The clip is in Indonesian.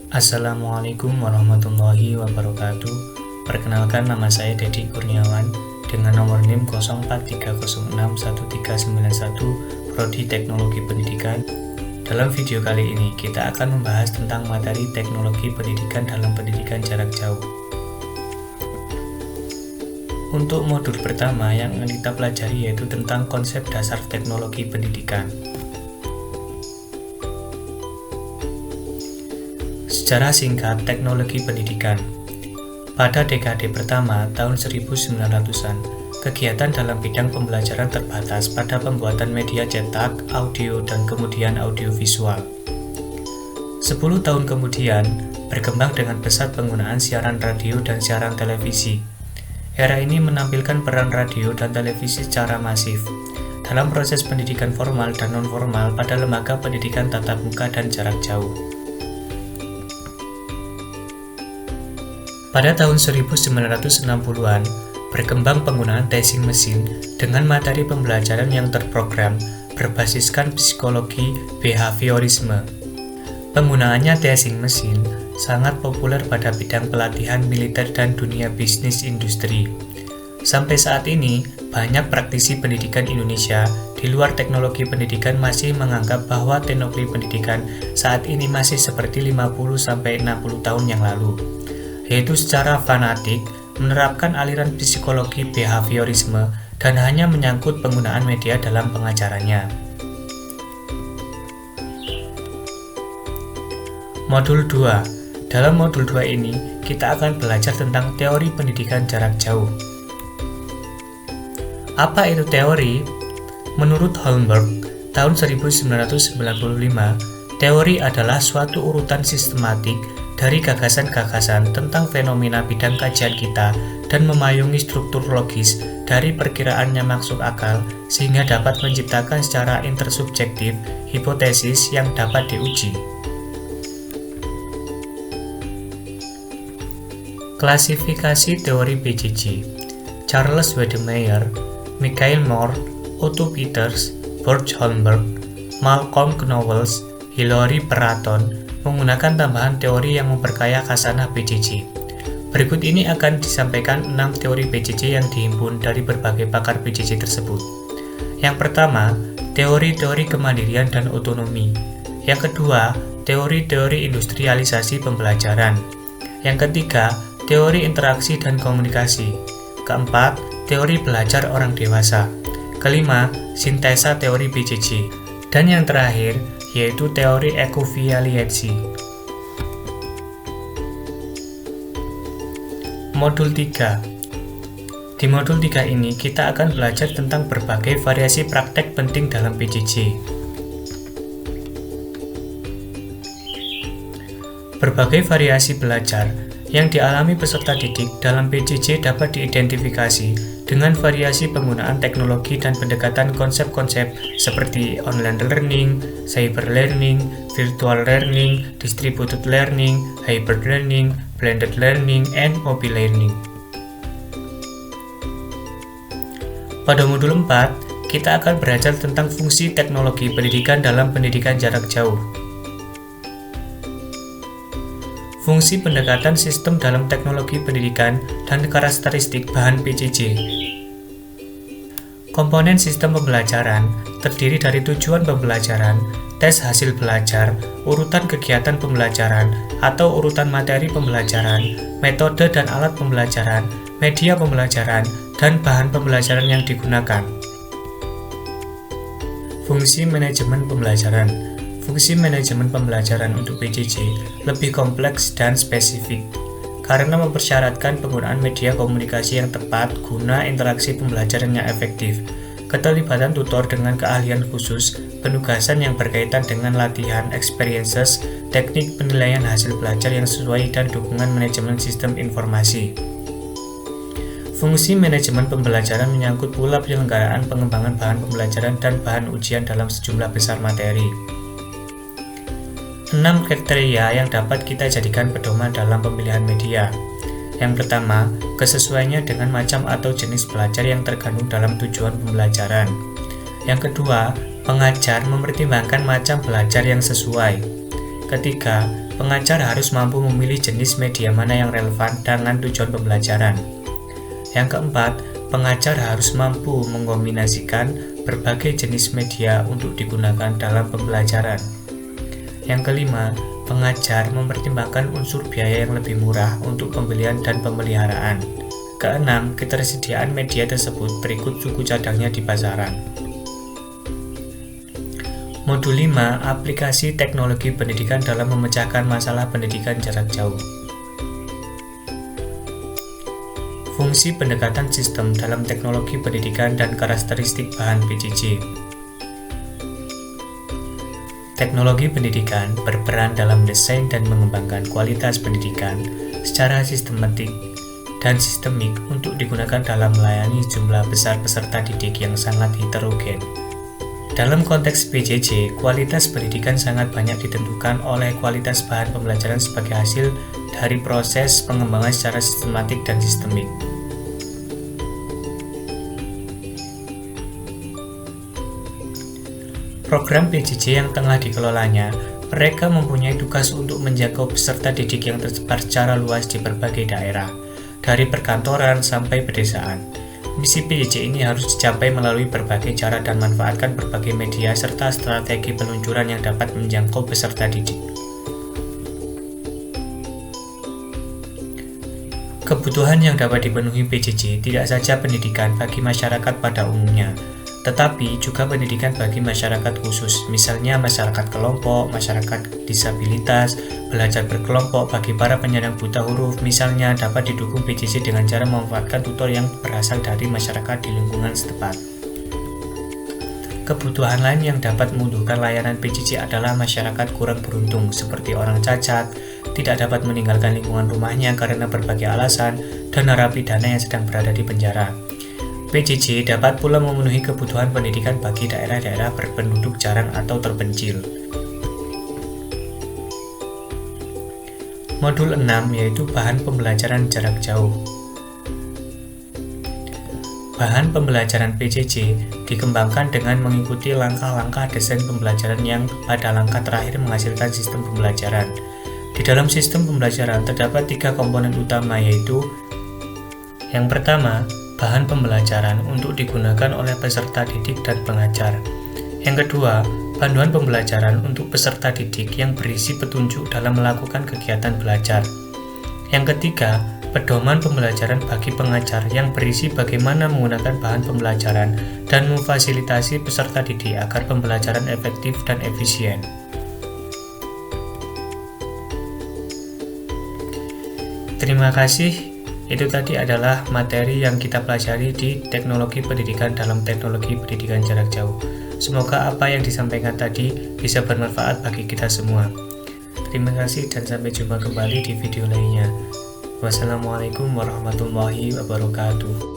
Assalamualaikum warahmatullahi wabarakatuh. Perkenalkan, nama saya Dedi Kurniawan dengan nomor NIM 0430613991 Prodi Teknologi Pendidikan. Dalam video kali ini kita akan membahas tentang materi teknologi pendidikan dalam pendidikan jarak jauh. Untuk modul pertama yang akan kita pelajari yaitu tentang konsep dasar teknologi pendidikan. Secara singkat, teknologi pendidikan. Pada dekade pertama tahun 1900-an, kegiatan dalam bidang pembelajaran terbatas pada pembuatan media cetak, audio, dan kemudian audiovisual. 10 tahun kemudian, berkembang dengan pesat penggunaan siaran radio dan siaran televisi. Era ini menampilkan peran radio dan televisi secara masif dalam proses pendidikan formal dan non-formal pada lembaga pendidikan tatap muka dan jarak jauh. Pada tahun 1960-an, berkembang penggunaan testing mesin dengan materi pembelajaran yang terprogram berbasiskan psikologi behaviorisme. Penggunaannya testing mesin sangat populer pada bidang pelatihan militer dan dunia bisnis industri. Sampai saat ini, banyak praktisi pendidikan Indonesia di luar teknologi pendidikan masih menganggap bahwa teknologi pendidikan saat ini masih seperti 50-60 tahun yang lalu, yaitu secara fanatik menerapkan aliran psikologi behaviorisme dan hanya menyangkut penggunaan media dalam pengajarannya. Modul 2. Dalam modul 2 ini, kita akan belajar tentang teori pendidikan jarak jauh. Apa itu teori? Menurut Holmberg, tahun 1995, teori adalah suatu urutan sistematik dari gagasan-gagasan tentang fenomena bidang kajian kita dan memayungi struktur logis dari perkiraan yang masuk akal sehingga dapat menciptakan secara intersubjektif hipotesis yang dapat diuji. Klasifikasi teori PJJ. Charles Wedemeyer, Michael Moore, Otto Peters, Burt Holmberg, Malcolm Knowles, Hilary Peraton menggunakan tambahan teori yang memperkaya khasanah PJJ. Berikut ini akan disampaikan 6 teori PJJ yang dihimpun dari berbagai pakar PJJ tersebut. Yang pertama, teori-teori kemandirian dan otonomi. Yang kedua, teori-teori industrialisasi pembelajaran. Yang ketiga, teori interaksi dan komunikasi. Keempat, teori belajar orang dewasa. Kelima, sintesa teori PJJ. Dan yang terakhir, yaitu teori ekuvaliansi. Modul 3. Di modul 3 ini kita akan belajar tentang berbagai variasi praktek penting dalam PJJ. Berbagai variasi belajar yang dialami peserta didik dalam PJJ dapat diidentifikasi dengan variasi penggunaan teknologi dan pendekatan konsep-konsep seperti online learning, cyber learning, virtual learning, distributed learning, hybrid learning, blended learning, and mobile learning. Pada modul 4, kita akan belajar tentang fungsi teknologi pendidikan dalam pendidikan jarak jauh. Fungsi pendekatan sistem dalam teknologi pendidikan dan karakteristik bahan PJJ. Komponen sistem pembelajaran terdiri dari tujuan pembelajaran, tes hasil belajar, urutan kegiatan pembelajaran atau urutan materi pembelajaran, metode dan alat pembelajaran, media pembelajaran, dan bahan pembelajaran yang digunakan. Fungsi manajemen pembelajaran. Fungsi manajemen pembelajaran untuk PJJ lebih kompleks dan spesifik karena mempersyaratkan penggunaan media komunikasi yang tepat guna interaksi pembelajaran yang efektif, keterlibatan tutor dengan keahlian khusus, penugasan yang berkaitan dengan latihan, experiences, teknik penilaian hasil belajar yang sesuai, dan dukungan manajemen sistem informasi. Fungsi manajemen pembelajaran menyangkut pula penyelenggaraan pengembangan bahan pembelajaran dan bahan ujian dalam sejumlah besar materi. 6 kriteria yang dapat kita jadikan pedoman dalam pemilihan media. Yang pertama, kesesuaiannya dengan macam atau jenis belajar yang terkandung dalam tujuan pembelajaran. Yang kedua, pengajar mempertimbangkan macam belajar yang sesuai. Ketiga, Pengajar harus mampu memilih jenis media mana yang relevan dengan tujuan pembelajaran. Yang keempat, pengajar harus mampu mengkombinasikan berbagai jenis media untuk digunakan dalam pembelajaran. Yang kelima, pengajar mempertimbangkan unsur biaya yang lebih murah untuk pembelian dan pemeliharaan. Keenam, ketersediaan media tersebut berikut suku cadangnya di pasaran. Modul 5, aplikasi teknologi pendidikan dalam memecahkan masalah pendidikan jarak jauh. Fungsi pendekatan sistem dalam teknologi pendidikan dan karakteristik bahan PJJ. Teknologi pendidikan berperan dalam desain dan mengembangkan kualitas pendidikan secara sistematik dan sistemik untuk digunakan dalam melayani jumlah besar peserta didik yang sangat heterogen. Dalam konteks PJJ, kualitas pendidikan sangat banyak ditentukan oleh kualitas bahan pembelajaran sebagai hasil dari proses pengembangan secara sistematik dan sistemik. Program PJJ yang tengah dikelolanya, mereka mempunyai tugas untuk menjangkau peserta didik yang tersebar secara luas di berbagai daerah, dari perkantoran sampai pedesaan. Misi PJJ ini harus dicapai melalui berbagai cara dan manfaatkan berbagai media serta strategi peluncuran yang dapat menjangkau peserta didik. Kebutuhan yang dapat dipenuhi PJJ tidak saja pendidikan bagi masyarakat pada umumnya, tetapi juga pendidikan bagi masyarakat khusus, misalnya masyarakat kelompok, masyarakat disabilitas, belajar berkelompok bagi para penyandang buta huruf, misalnya dapat didukung PJJ dengan cara memanfaatkan tutor yang berasal dari masyarakat di lingkungan setempat. Kebutuhan lain yang dapat membutuhkan layanan PJJ adalah masyarakat kurang beruntung, seperti orang cacat, tidak dapat meninggalkan lingkungan rumahnya karena berbagai alasan, dan narapidana yang sedang berada di penjara. PJJ dapat pula memenuhi kebutuhan pendidikan bagi daerah-daerah berpenduduk jarang atau terpencil. Modul 6 yaitu bahan pembelajaran jarak jauh. Bahan pembelajaran PJJ dikembangkan dengan mengikuti langkah-langkah desain pembelajaran yang pada langkah terakhir menghasilkan sistem pembelajaran. Di dalam sistem pembelajaran terdapat 3 komponen utama, yaitu yang pertama, bahan pembelajaran untuk digunakan oleh peserta didik dan pengajar. Yang kedua, panduan pembelajaran untuk peserta didik yang berisi petunjuk dalam melakukan kegiatan belajar. Yang ketiga, pedoman pembelajaran bagi pengajar yang berisi bagaimana menggunakan bahan pembelajaran dan memfasilitasi peserta didik agar pembelajaran efektif dan efisien. Terima kasih. Itu tadi adalah materi yang kita pelajari di teknologi pendidikan dalam teknologi pendidikan jarak jauh. Semoga apa yang disampaikan tadi bisa bermanfaat bagi kita semua. Terima kasih dan sampai jumpa kembali di video lainnya. Wassalamualaikum warahmatullahi wabarakatuh.